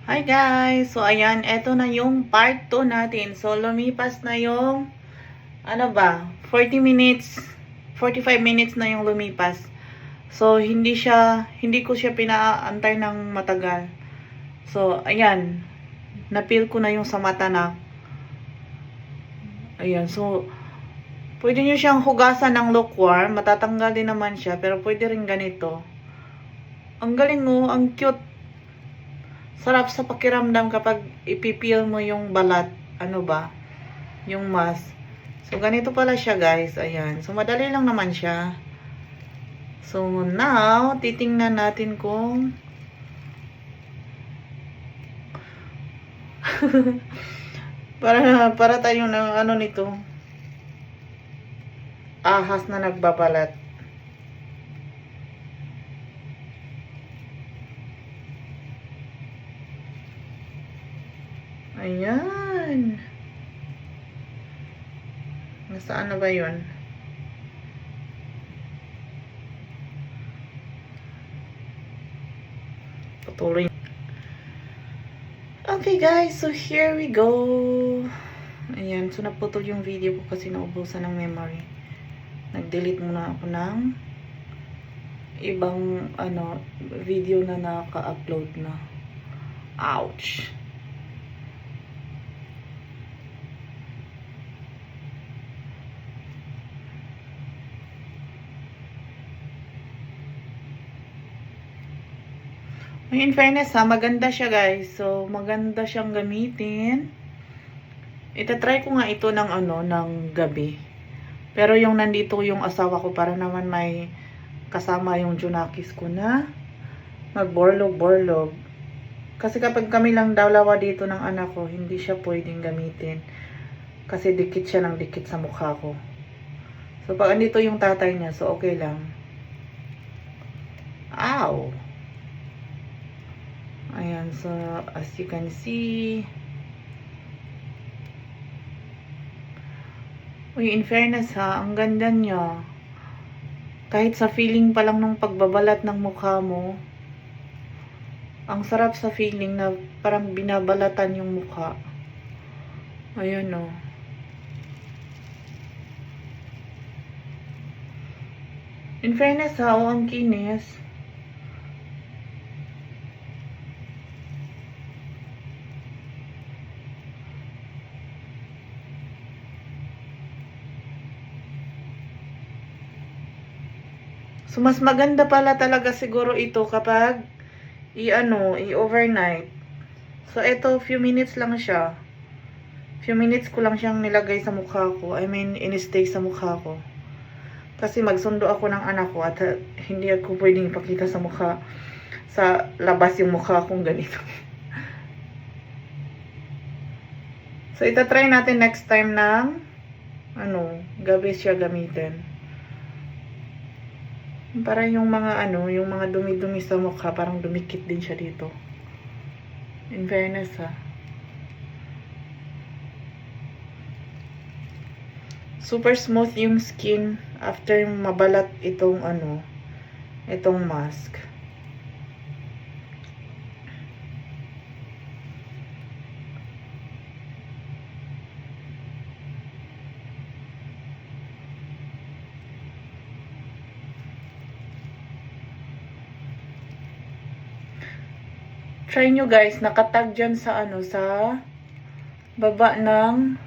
Hi guys! So ayan, eto na yung part 2 natin. So lumipas na yung, 40 minutes, 45 minutes na yung lumipas. So hindi ko siya pinaantay ng matagal. So ayan, napil ko na yung sa mata na. Ayan, so pwede nyo siyang hugasan ng lukewarm. Matatanggal din naman siya, pero pwede rin ganito. Ang galing mo, ang cute. Sarap sa pakiramdam kapag ipipil mo yung balat, yung mask. So, ganito pala siya guys, ayan. So, madali lang naman siya. So, now, titingnan natin kung para tayo ng nito. Ahas na nagbabalat. Ayan. Nasaan na ba yun? Patuloy. Okay guys, so here we go. Ayan, so naputol yung video ko kasi naubusan ng memory. Nag-delete muna ako ng ibang video na naka-upload na. Ouch. In fairness maganda siya guys. So, maganda siyang gamitin. Itatry ko nga ito ng gabi. Pero yung nandito yung asawa ko para naman may kasama yung Junakis ko na magborlog-borlog. Kasi kapag kami lang dalawa dito ng anak ko, hindi siya pwedeng gamitin. Kasi dikit siya ng dikit sa mukha ko. So, pag andito yung tatay niya, so okay lang. Ow! Ayan, so as you can see, in fairness ang ganda niya. Kahit sa feeling pa lang ng pagbabalat ng mukha mo, ang sarap sa feeling na parang binabalatan yung mukha. Ayan o. In fairness ang kinis. So, mas maganda pala talaga siguro ito kapag i-overnight. So, ito, few minutes lang siya. Few minutes ko lang siyang nilagay sa mukha ko. I mean, in-stay sa mukha ko. Kasi magsundo ako ng anak ko at hindi ako pwedeng ipakita sa mukha, sa labas yung mukha kong ganito. So, itatry natin next time ng, gabi siya gamitin. Para yung mga yung mga dumi-dumi sa mukha, parang dumikit din siya dito. In fairness super smooth yung skin after mabalat itong itong mask. Try nyo guys, nakatag dyan sa sa baba ng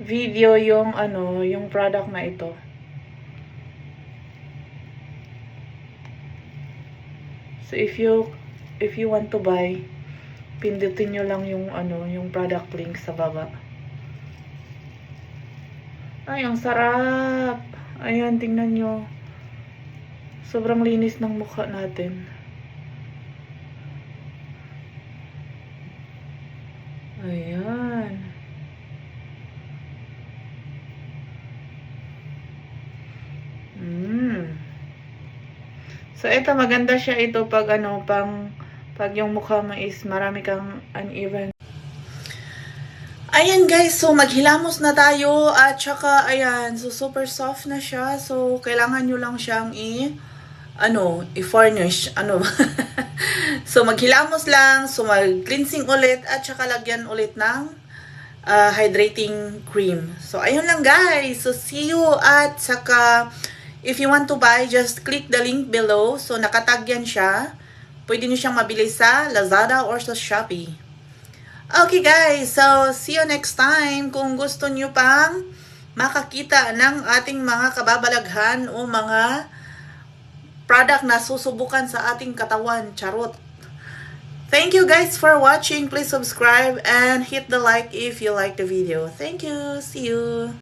video yung yung product na ito. So if you want to buy, pindutin nyo lang yung yung product link sa baba. Ay, ang sarap. Ayan, tingnan nyo. Sobrang linis ng mukha natin. Ayan. So, ito maganda siya ito pag pag yung mukha mo is marami kang uneven. Ayan guys, so maghilamos na tayo at saka ayan, so super soft na siya. So, kailangan nyo lang siyang i-furnish, So, maghilamos lang, so mag-cleansing ulit, at saka lagyan ulit ng hydrating cream. So, ayun lang guys. So, see you at saka, if you want to buy, just click the link below. So, nakatag yan siya. Pwede nyo siyang mabili sa Lazada or sa Shopee. Okay guys, so see you next time. Kung gusto nyo pang makakita ng ating mga kababalaghan o mga product na susubukan sa ating katawan, charot. Thank you guys for watching. Please subscribe and hit the like if you like the video. Thank you. See you.